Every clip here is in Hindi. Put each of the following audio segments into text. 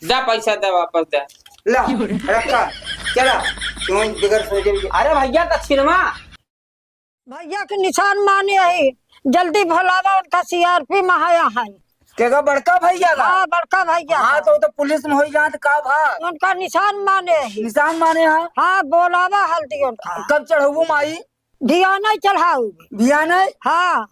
जा पैसा दे वापस दे। ला रखा चला तुम बिगर सोचे अरे भैया दक्षिणवा भैया के निशान माने है, जल्दी भुलावा, उनका सीआरपी महाया है। केगा बड़का भैया का? हाँ बड़का भैया। हाँ तो पुलिस में हो जात का भा उनका निशान माने है। निशान माने हा? हाँ बोलावा हल्दी उनका। कब चढ़ाऊ माई? धिया नहीं चढ़ाऊ भिया नहीं? हाँ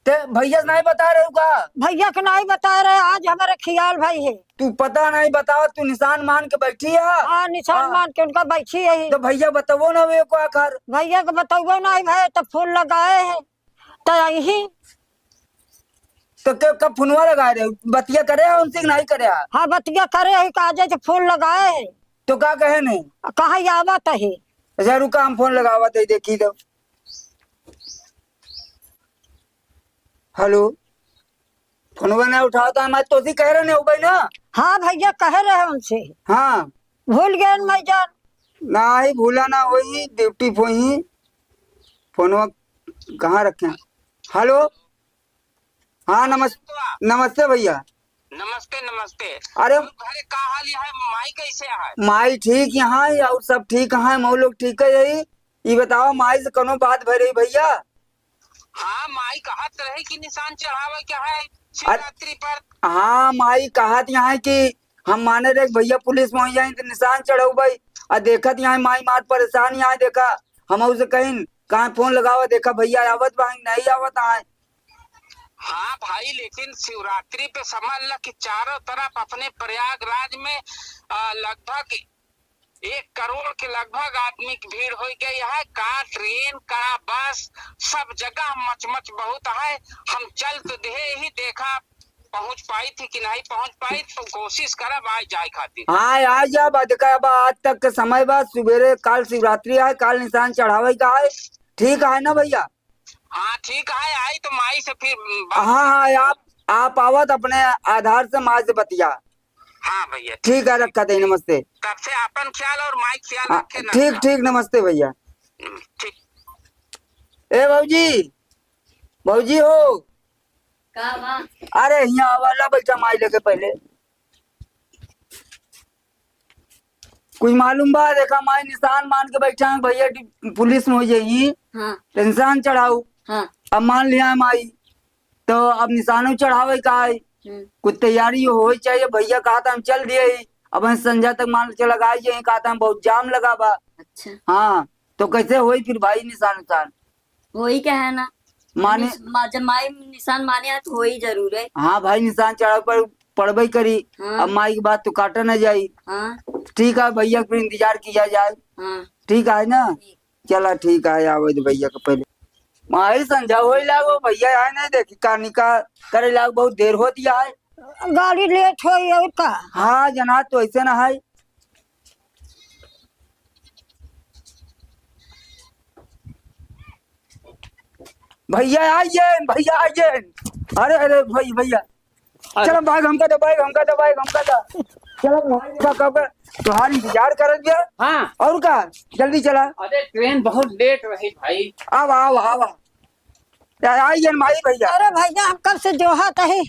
ते भैया नहीं बता रहे का? भैया के नहीं बता रहे, आज हमारे ख्याल भाई है। तू पता नहीं बताओ, तू निशान मान के बैठी है? हाँ निशान मान के उनका बैठी है। तो भैया बताओ ना वे को आखिर। भैया को बताओ नहीं भाई, तो फूल लगाए है तो यही। तो कब फुनवा लगा रहे बतिया करे उनसे नहीं करे? हाँ बतिया करे है, काजे से फूल लगाए है। तो का कहे नहीं? कहा आवत है। अच्छा रुका हम फोन लगावा दे देखी तो। हेलो फोनवा नहीं उठाता मैं तो कह रहे नहीं भाई ना? हाँ भैया कह रहे हैं उनसे। हाँ भूल गए मैं जान। नहीं भूला ना, वही ड्यूटी वही फोनवा कहाँ रखे? हेलो हाँ नमस्ते भैया। नमस्ते नमस्ते। अरे घरे का हाल है? माई कैसे है? माई ठीक यहाँ है और सब ठीक है, मऊ लोग ठीक है। यही ये बताओ माई से कोनो बात भर रही भैया? हाँ माई कहत रहे कि निशान चढ़ावे क्या है शिवरात्रि पर। हाँ माई कहत यहाँ कि हम माने रहे भैया पुलिस में हो जाए तो निशान चढ़ाऊ भाई। और देखत यहाँ माई मार परेशान यहाँ देखा हम उसे कहीं कहाँ फोन लगावा देखा भैया आवत भाई नहीं आवत आए। हाँ भाई लेकिन शिवरात्रि पे समझ ल कि चारों तरफ अपने प्रयागराज में लगभग 1 करोड़ के लगभग आदमी की भीड़ हो गई है। का ट्रेन का बस सब जगह मचमच बहुत है। हम चल तो दे ही देखा पहुंच पाई थी कि नहीं पहुंच पाई, तो कोशिश करब आज जाए खातिर। हाँ आ जा देखा आज तक के समय बाद सुबेरे काल शिवरात्रि है, काल निशान चढ़ावे का है। ठीक है ना भैया? हाँ ठीक है, आई तो माई से फिर हाँ हाँ आप आवत अपने आधार से माँ से बतिया। हाँ भैया ठीक है रखा दे नमस्ते। तब से अपन ख्याल और माई ख्याल रखे ना। ठीक ठीक नमस्ते भैया। ठीक। ए भौजी हो का बा? अरे यहाँ वाला बैठा माई लेके पहले कुछ मालूम बा? देखा माई निशान मान के बैठा है भैया पुलिस में हो जाएगी। हाँ निशान चढ़ाऊ। हाँ अब मान लिया माई तो अब निशानों चढ़ावे का है, कुछ तैयारी हो चाहिए। भैया कहा था हम चल दिए ही, अब हम संध्या तक मान चला लगाई जाए, कहा था हम बहुत जाम लगा बा। अच्छा हाँ तो कैसे होई फिर भाई निशान उशान वही क्या है ना माने? जब माई निशान माने है तो हो ही जरूर है। हाँ भाई निशान चढ़ा पर पड़बई करी। हाँ। अब माई की बात तो काटा न जाई। हाँ ठीक है भैया फिर इंतजार किया जाए। हाँ ठीक है ना? चला ठीक है आवे तो भैया का पहले माई संध्या हो लागो भैया आए नहीं देखी कहानी का करे लाग बहुत देर हो दिया है। गाड़ी लेट हो और का। हाँ जना तो ऐसे ना है। भैया आइए। अरे भैया चलो भाग हमका दो चलो तुहार इंतजार कर दिया। हाँ और का जल्दी चला। अरे ट्रेन बहुत लेट रही भाई। आओ आइए माई भैया। अरे भैया हम कब से जोहत है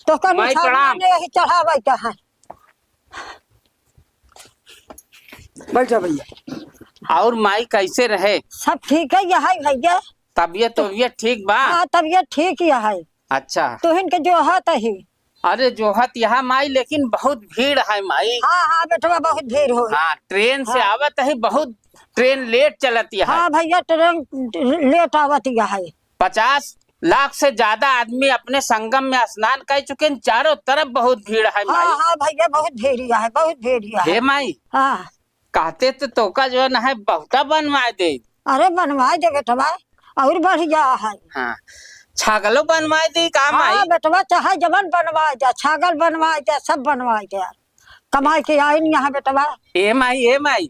तो कर माई प्रणाम। यही चढ़ावे का है। बैठा भैया। और माई कैसे रहे? सब ठीक है यह भैया। तबीयत ठीक बा? हाँ तबीयत ठीक यह है। अच्छा तो इनके जोहत है। अरे जोहत यहाँ माई लेकिन बहुत भीड़ है माई। हाँ हाँ बेटवा बहुत भीड़ हो। हाँ ट्रेन से आवत है, बहुत ट्रेन लेट चलती है। हाँ भैया ट्रेन लेट आवत यह है। 50 लाख से ज्यादा आदमी अपने संगम में स्नान कर चुके हैं। चारों तरफ बहुत भीड़ है माई। हाँ हाँ भैया बहुत भीड़ है, बहुत भीड़ हे है। माई हाँ कहते तो तोका जो है बहुता बनवा दे। अरे बनवाए दे बेटवा और बढ़िया है। हाँ छागलो बनवाए दी का माई? हाँ बेटवा चाहे जबन बनवाए दे, छागल बनवाए दे, सब बनवाए दे। कमाई के आई नहीं यहाँ बेटवा। ए माई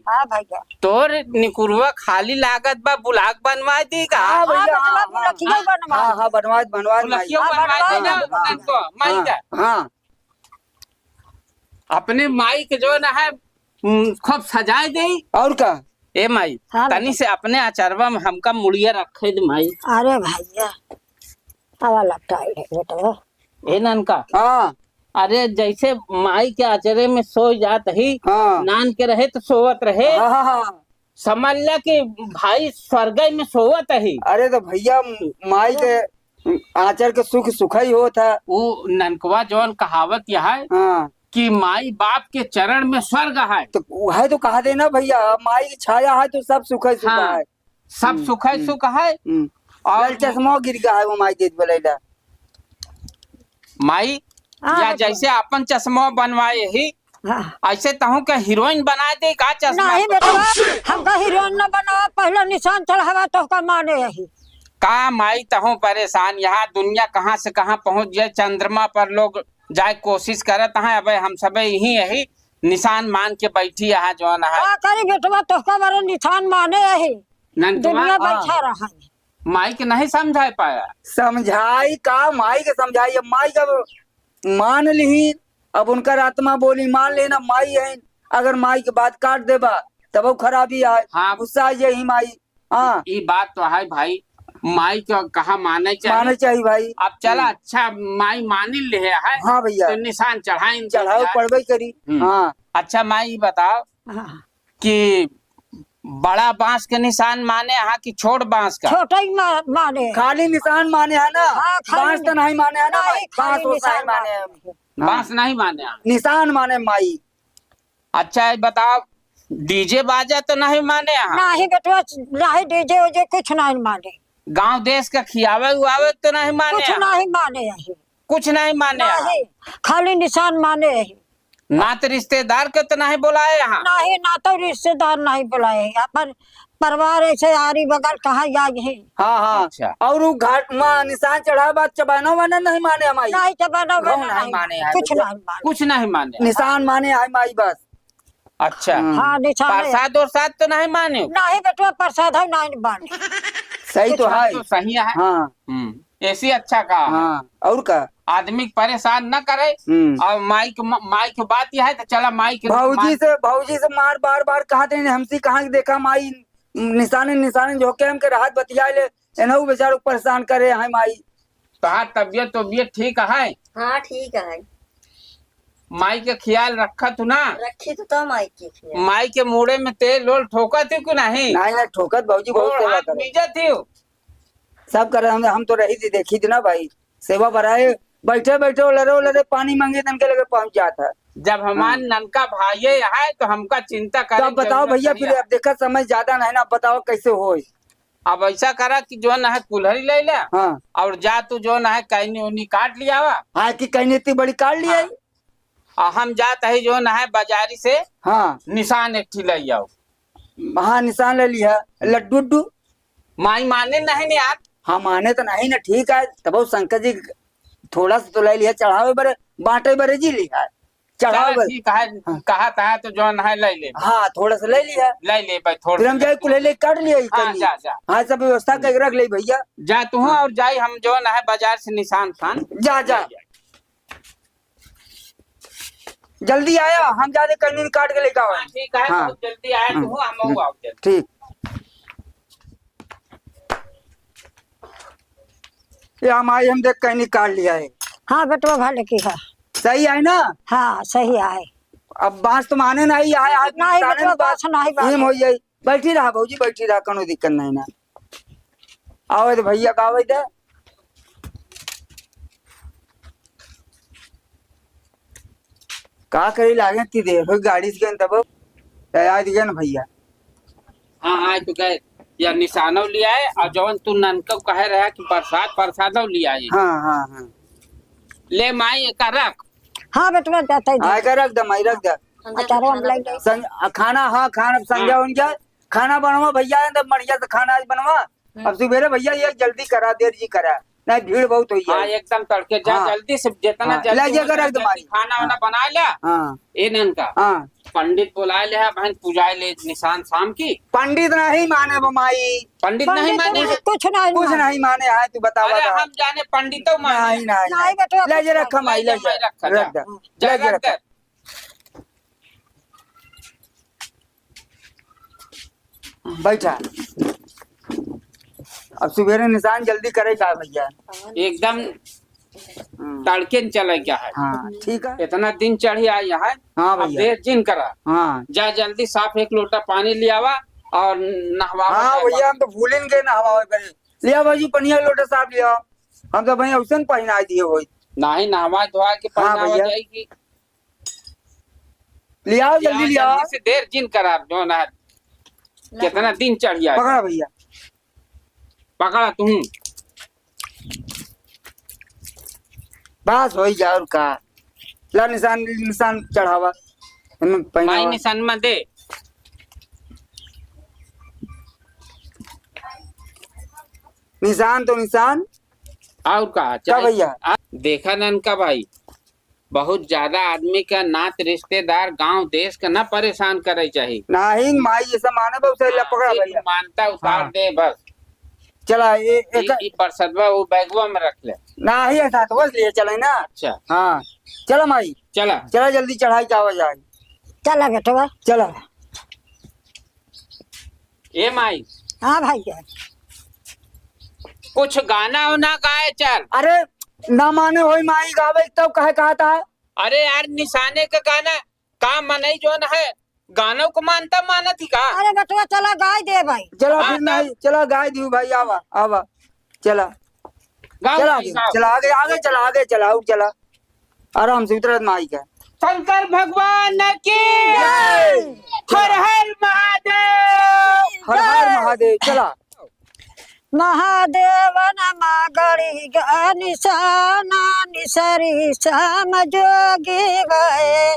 हाँ भैया। तोर निकुरवा खाली लागत बा बुलाक बनवा दी का? हाँ भैया बेटवा बुलकिया बनवाए। हाँ बनवा बुलकियो बनवा दी ना उनको माई का। हाँ अपने माई के जो ना है खूब सजाए दे। और का ए माई हाँ तनी से अपने अचरवा में हमका मुड़िया रखे दे माई। अरे भैया हवा लगता है बेटवा। ए ननका हाँ अरे जैसे माई के आचरे में सो जात ही हाँ नान के रहे तो सोवत रहे, हाँ हाँ हाँ। समझ ला कि भाई स्वर्ग में सोवत ही। अरे तो भैया माई के आचर के सुख सुख ही होता है। वो ननकवा जौन कहावत यह है हाँ कि माई बाप के चरण में स्वर्ग है। तो वह तो कहा देना भैया, माई की छाया है तो सब सुख ही सुख हाँ, है। सब सुख है सुख है। और और चश्मा गिर गया है वो माई देत बोलेला। माई हाँ, या जैसे अपन चश्मा बनवाए ही हाँ। ऐसे तहु के हीरोइन बना दे का चश्मा। नहीं बेटा, हमका हीरोइन न बनावा, पहले निशान चढ़ावा तो का माने यही। का माई तहु परेशान, यहाँ दुनिया कहाँ से कहाँ पहुँच जाए, चंद्रमा पर लोग जाए कोशिश करत हैं। अब हम सब यही निशान मान के बैठी यहाँ जौन है। का करी बेटवा, तो का बारे निशान माने यही, दुनिया बैठा रहा है। माई के नहीं समझा पाया। समझाई का माई के समझाई, अब माई का मान ली, अब उनका आत्मा बोली मान लेना माई है। अगर माई के बात काट देबा तब वो खराबी आए। हाँ, गुस्सा यही माई। हाँ ये बात तो है भाई, माई को कहा माने माने चाहिए भाई। अब चला अच्छा माई मानी ले है। हाँ भैया, तो निशान चढ़ाई चढ़ाओ पड़वे करी। हाँ अच्छा माई बताओ हाँ। कि बड़ा बांस के निशान माने यहाँ की छोट बांस का? छोटा ही माने। खाली निशान माने है ना, हाँ, खाली बांस तो नहीं माने है ना नहीं, भाई, खाली बांस निशान माने है। बांस नहीं माने यहाँ। निशान माने माई। अच्छा ये बताओ डीजे बाजा तो नहीं माने यहाँ? नहीं बेटवा, नहीं डीजे उजे कुछ नहीं माने। गांव देश का खियावे उआवे तो नहीं माने कुछ यहाँ? नहीं माने यही। कुछ नहीं माने यहाँ? नहीं, खाली निशान माने यही। ना तो रिश्तेदार के तो नहीं बुलाए यहाँ? नहीं, ना तो रिश्तेदार नहीं बुलाए, अपन परिवार ऐसे आरी बगल कहाँ जाए है। हाँ हाँ। अच्छा। और वो घाट में निशान चढ़ा बात चबाना वाना नहीं माने हमारी। नहीं चबाना गाँव वाना नहीं माने है कुछ भैया। नहीं माने। कुछ नहीं माने। निशान माने है माई बस। अच्छा हाँ निशान है। प्रसाद और साथ तो नहीं माने? नहीं बेटवा, प्रसाद है नहीं माने। सही तो है। तो सही है। हाँ ऐसी अच्छा कहा। हाँ और का आदमी परेशान न करे। और माई की बात यह है तो चला माई के भाऊजी से मार बार बार कहते हैं हमसे कहाँ देखा माई निशाने निशाने झोंके हम के राहत बतिया ले, एनहु बेचारो परेशान करे है माई। तहार तबियत ठीक है? हाँ ठीक है। माई के ख्याल रखा तू ना? रखी तो माई की खिया। माई के मुड़े में तेल ओल ठोका थी कि नहीं? नहीं ठोकत भाऊजी बहुत सेवा करे। बीजा थी सब करे, हम तो रही थी देखी थी ना भाई, सेवा बढ़ाए बैठे बैठे लरे पानी मांगे तन के लगे पहुंच जाता। जब हमारे ननका भाई है तो हमका चिंता करे। तो अब बताओ भैया, फिर अब देखा समय ज्यादा नहीं ना, बताओ कैसे हो। अब ऐसा करा कि जो न है कुल्हड़ी ले ले। हाँ और जा तू जो न है कैनी उनी काट लिया वा। हाँ कि कहीं इतनी बड़ी काट लिया। और हम जात है जो न है बाजारी से हाँ निशान एक ठी ले आओ। हाँ निशान ले लिया। लड्डू माई माने नहीं यार? हाँ माने तो नहीं ना, ठीक है तब शंकर जी थोड़ा सा तो ले लिया, चढ़ावे बड़े बांटे बड़े जी लिया, चढ़ावे ठीक है। कहा था तो जो न है ले ले। हाँ थोड़ा सा ले लिया, ले ले भाई थोड़ा। फिर हम जाए कुल्हड़ी काट लिया। हाँ जा जा हाँ सब व्यवस्था करके रख ले भैया। जा तू और जाई हम जो न है बाजार से निशान खान। जा जा जल्दी आया, हम जाते कहीं काट के लेकर आओ। ठीक है बहुत जल्दी आया तू, हम आओ ठीक। ये हमारी हम देख कहीं काट लिया है। हाँ बेटवा भले की है। सही है ना? हाँ सही है। अब बांस तो माने नहीं है। नहीं बेटवा, बांस नहीं माने। हो जाए, बैठी रहा भाजी बैठी रहा, कोनो दिक्कत नहीं ना। आवे तो भैया का आवे थे का करी लागे ती देर हो गाड़ी से तब तैयार दिया ना भैया। हाँ तो कहे या निशानो लिया है और जवन तू ननका कहे रहा कि प्रसाद लिया है। हाँ हाँ हाँ ले माई का रख। हाँ बेटवा जाता है। आए का रख दे माई रख दे। अचारो हम ले गए। खाना हाँ खाना संज्ञा उनका खाना बनवा भैया, तब बढ़िया से खाना आज बनवा। अब सुबह भैया ये जल्दी करा, देर जी करा नहीं, भीड़ बहुत हुई है। एकदम तड़के जा। जल्दी से जितना जल्दी खाना वाना बना लिया। ए ननका पंडित बुला ले बहन, पूजा ले निशान शाम की। पंडित नहीं माने माई, पंडित नहीं माने कुछ नहीं माने है। तू बता हम जाने पंडितों माने नहीं। ले जे रखा माई, ले जे रख दे। बैठा अब सुबह निशान जल्दी करेगा भैया एकदम। तड़के न चले क्या है। हाँ ठीक है। इतना दिन चढ़ी आई है। हाँ अब भैया। देर जिन करा। हाँ जा जल्दी साफ एक लोटा पानी ले आवा और नहवा। हाँ भैया, हम तो भूलेंगे ना हवा करे। लिया भाजी पनिया लोटा साफ लिया। हम तो भैया उसन पहना दिए हो। नहीं नहवा धोआ के हाँ पहनावा भैया। जाएगी। लिया जल्दी लिया। जल्दी से देर जिन करा जो ना कितना दिन चढ़ गया। पकड़ा भैया। पकड़ा तू। बस हो जा और का। ला निशान निशान चढ़ावा। माई निशान में दे। निशान तो निशान। और का क्या भैया? देखा नन का भाई, बहुत ज्यादा आदमी का नात रिश्तेदार गांव देश का ना परेशान करे चाहिए। नहीं माई जैसा माने बहुत सही। पकड़ा भैया। मानता उतार हाँ। दे बस। चला एक परसदवा वो बैगवा में रख ले। नहीं ऐसा तो बस लिए चले ना। अच्छा हाँ चला माई। चला चला जल्दी चढ़ाई जावा जाए। चला बेटवा। चला। ए माई हाँ भैया। कुछ गाना उना गाए चल। अरे ना माने होई माई गावे तब कहे कहा था। अरे यार निशाने का गाना का मनई जो न है गानों को मानता माना थी का। अरे बेटवा चला गाय दे भाई। चला हाँ, फिर नहीं चला गाय दी भाई। आवा आवा चला। गाओ चला भाई, गाओ। चला आगे आगे चला आगे चला और चला आराम से उतरत माई का। शंकर भगवान की जय। हर हर महादेव। हर हर महादेव। चला। महादेव नमा गड़ी निशाना निसरी श्याम जोगी गए।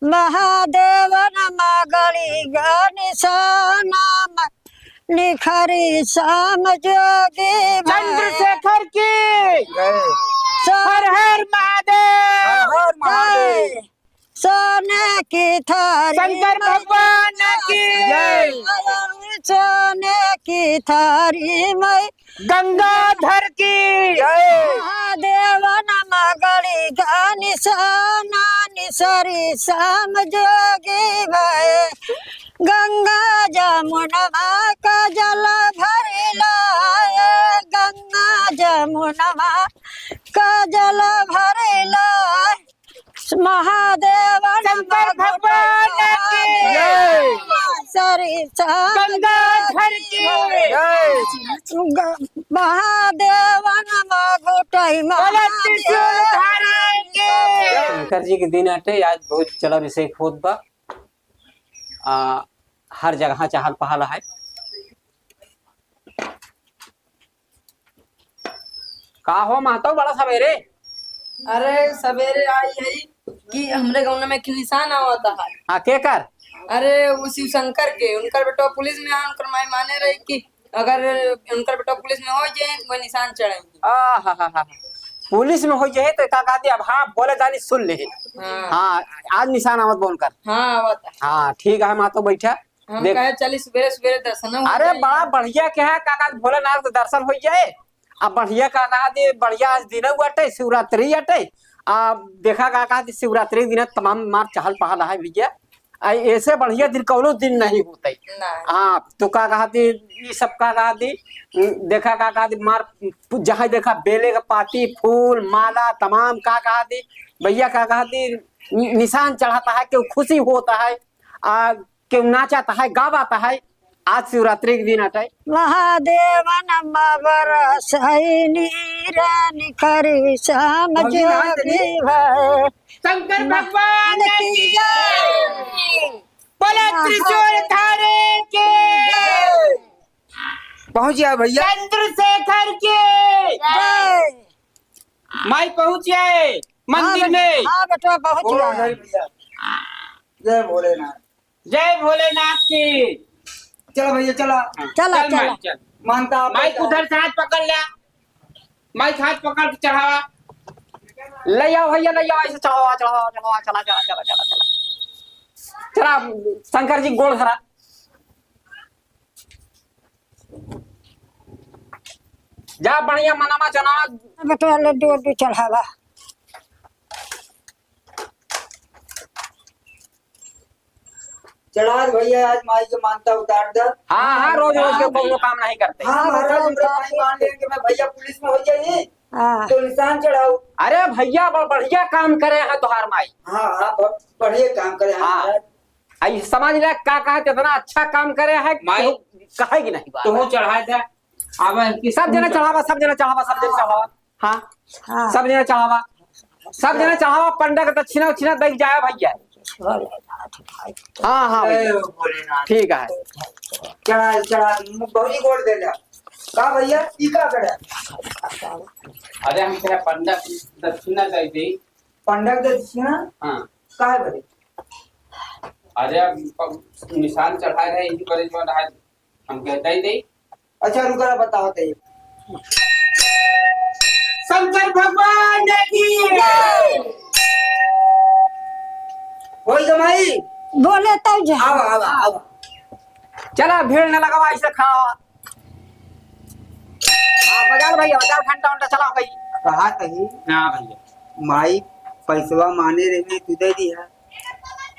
महादेव नमा गड़ी निशाना निखरी श्याम जोगी चंद्रशेखर की गए। हर हर महादेव। हर हर महादेव। सोने की थारी शंकर भगवान की जय। सोने की थारी में गंगाधर की जय। महादेव नमा गड़ी निशाना निसरी श्याम जोगी भय। गंगा जमुनवा का जल भरिला गंगा जमुनवा का जल भरिला। महादेव शंकर भगवान की जय। सरी गंगाधर की जय। महादेव नमा गोटाई त्रिशूल धारण की। शंकर जी के दिन हटे आज बहुत चल अभिषेक होत बा। हर जगह चहल पहल है। का हो महतो बड़ा सवेरे। अरे सवेरे आई है कि हमरे गाँव में एक निशान आवता है। हाँ के कर। अरे वो शिव शंकर के उनकर बेटा पुलिस में है। उनकर माई माने रही कि अगर उनकर बेटा पुलिस में हो जाए तो वो निशान चढ़ेंगे। हा पुलिस में हो जाए तो का कहती अब हाँ बोले जानी सुन ले। हाँ हाँ आज निशान आवत बोल कर। हाँ आवता है। हाँ ठीक है महतो बैठा। हम देख कहे चली सवेरे सवेरे दर्शन हो अरे जाए। बड़ा बढ़िया क्या है काका भोलेनाथ के दर्शन हो जाए। अब बढ़िया काका दी बढ़िया आज दिन अटे शिवरात्रि अटे। देखा काका दी शिवरात्रि दिन तमाम मार चहल पहल है भैया। ऐसे बढ़िया दिन कौनो दिन नहीं होते। नहीं। हाँ तो का कहा थी ये सब का कहा थी। देखा का कहा थी मार जहाँ देखा बेले का पाती फूल माला तमाम का कहा थी भैया का कहा थी निशान चढ़ाता है। क्यों खुशी होता है क्यों नाचाता है गावाता है। आज शिवरात्रि के दिन आता है। महादेव नमा बरस नीरा निखरी श्याम जोगी भय। शंकर भगवान की जय। बोले त्रिशूल धारण की। पहुंच गया भैया। चंद्रशेखर की जय। माई पहुंच गए मंदिर में। हाँ बेटा बहुत बोलो जय भैया। जय भोलेनाथ। जय भोलेनाथ की। चला भैया चला। चला चल माई चला। चल। मानता आप माइक उधर से हाथ पकड़ लिया। माइक हाथ पकड़ के चढ़ावा। ले आओ भैया ले आओ ऐसे चढ़ाओ चढ़ाओ चढ़ाओ चला चला चला चला चला चला शंकर जी गोड़ धरा। जा बढ़िया मनामा चना। बेटा लड्डू वड्डू चढ़ावा। चढ़ा दे भैया। आज माई के मानता उतार दे। हाँ रोज रोज के कोनो काम नहीं करते। हाँ महाराज हमरे माई मान ले कि मैं भैया पुलिस में हो जाए हाँ। तो निशान चढ़ाओ। अरे भैया बढ़िया काम करे हैं तुहार माई। हाँ हाँ बहुत बढ़िया काम करे हैं हाँ। महाराज। आई समझ ले का कहा इतना अच्छा काम करे है माई कहेगी नहीं बात। तो चढ़ाए थे अब सब जना चढ़ावा सब जना चढ़ावा सब जना चढ़ावा। हाँ हाँ। सब जना चढ़ावा सब जना चढ़ावा पंडा का दक्षिणा उक्षिणा देख जाए भैया। हाँ हाँ जय भैया हो भोलेनाथ। ठीक है। चढ़ा चढ़ा बहुजी गोड़ दे जा का भैया ई का करे। अरे हम तेरा पंडा दक्षिणा दे दी। पंडक दक्षिणा हाँ का है बड़े। अरे निशान चढ़ाए रहे इसी पर जो रहा हम कहता ही नहीं। अच्छा रुका बताओ तो शंकर भगवान की बोल जमाई बोले तब जा। आओ आओ आओ। चला भीड़ न लगावा ऐसे खाओ। हाँ बाजार भैया बाजार घंटा घंटा चलाओ भाई। कहा कही हाँ भैया माई पैसवा माने रहे तू दे दी है।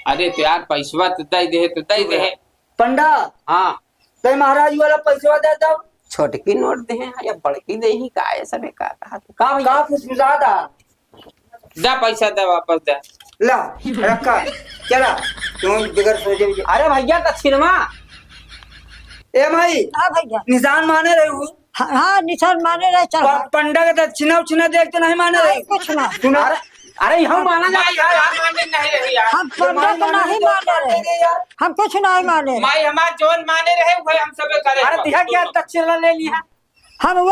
अरे तो यार पैसवा तो दे दे पंडा हाँ ते महाराज वाला पैसवा दे दो। छोटकी नोट दे हैं या बड़की दे ही का है सब का कहा का भैया का फुसफुसा दा दा पैसा दे वापस दे। ला रखा चला तुम बिगर सोचे भी। अरे भैया दक्षिणवा ए माई हाँ भैया। निशान माने रहे हूँ हाँ निशान माने रहे चल। पंडा का दक्षिणा उक्षिणा देखते नहीं माने रहे। कुछ ना सुनो अरे अरे हम माना माई जाए यार माने नहीं रही यार। हम पंडा को नहीं माने रहे। यार हम कुछ नहीं माने रहे। माई हमार जोन माने रहे भाई हम सब करे। अरे दिया क्या दक्षिणा ले लिया हम वो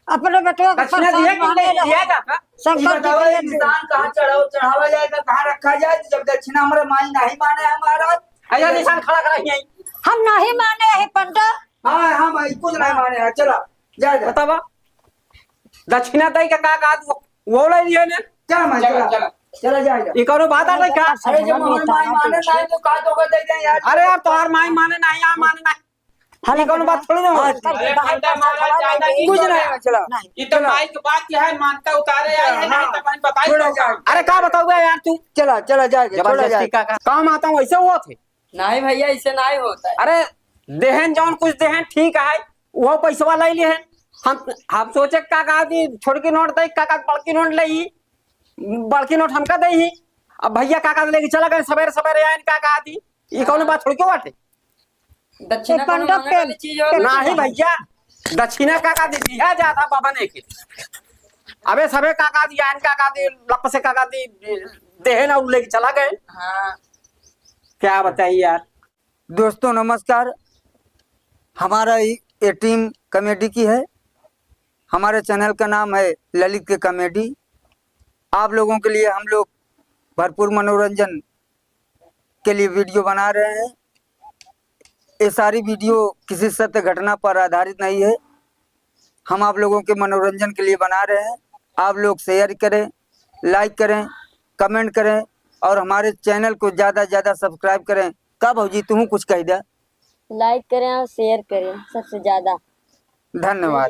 अपने बेटवा को दक्षिणा दिया कि माने ले रहे। लिया जाता। शंकर जी बताओ के ये लिए निशान कहाँ चढ़ावा जाएगा कहाँ रखा जाए जब दक्षिणा हमारे माई नहीं माने है महाराज। अरे निशान खड़ा करा यहीं हम नहीं माने रहे पंडा। हाँ हाँ भाई कुछ नहीं माने है चला जा जा बतावा दक्षिणा दई का का वो ले लिए ने चल मैं चला, चला चला। चला जा ये करो बात आ रही का। अरे जब हमारे माई माने नहीं तो का तो कर देते यार। अरे यार तोहार माई माने नहीं आ माने नहीं ये कौन बात थोड़ी ना हाँ, अरे पंडा महाराज ज्यादा की कुछ नहीं है, चला ये तो माई की बात क्या है मानता उतारे आए हैं नहीं तो बताई छोड़ा जाए अरे का बताऊंगा यार तू चला चला जाएगा छोड़ा जबरदस्ती जाए। का काम आता हूँ ऐसे हुआ थे। नहीं भैया इससे नहीं होता है। अरे देहन जौन कुछ देहन ठीक है वो पैसा ले लिए हम सोचे का कहा कि छोटकी नोट दे का बड़की नोट ले बड़की नोट हमका दे ही अब भैया का लेके चला गए सवेरे सवेरे आए का कहा थी ये कौन बात थोड़ी क्यों बाटे। दक्षिणा कोनो पंडा मांगने वाली चीज हो नहीं भैया दक्षिणा का दिया जाता बाबा ने के अबे सबे का दिया का दी लप से का दी देहन और लेके चला गए। हाँ क्या बताइए यार। दोस्तों नमस्कार। हमारा ये टीम कॉमेडी की है। हमारे चैनल का नाम है ललित के कॉमेडी। आप लोगों के लिए हम लोग भरपूर मनोरंजन के लिए वीडियो बना रहे हैं। ये सारी वीडियो किसी सत्य घटना पर आधारित नहीं है। हम आप लोगों के मनोरंजन के लिए बना रहे हैं। आप लोग शेयर करें, लाइक करें, कमेंट करें और हमारे चैनल को ज़्यादा से ज़्यादा सब्सक्राइब करें। का भौजी तू कुछ कह दे। लाइक करें और शेयर करें सबसे ज्यादा। धन्यवाद।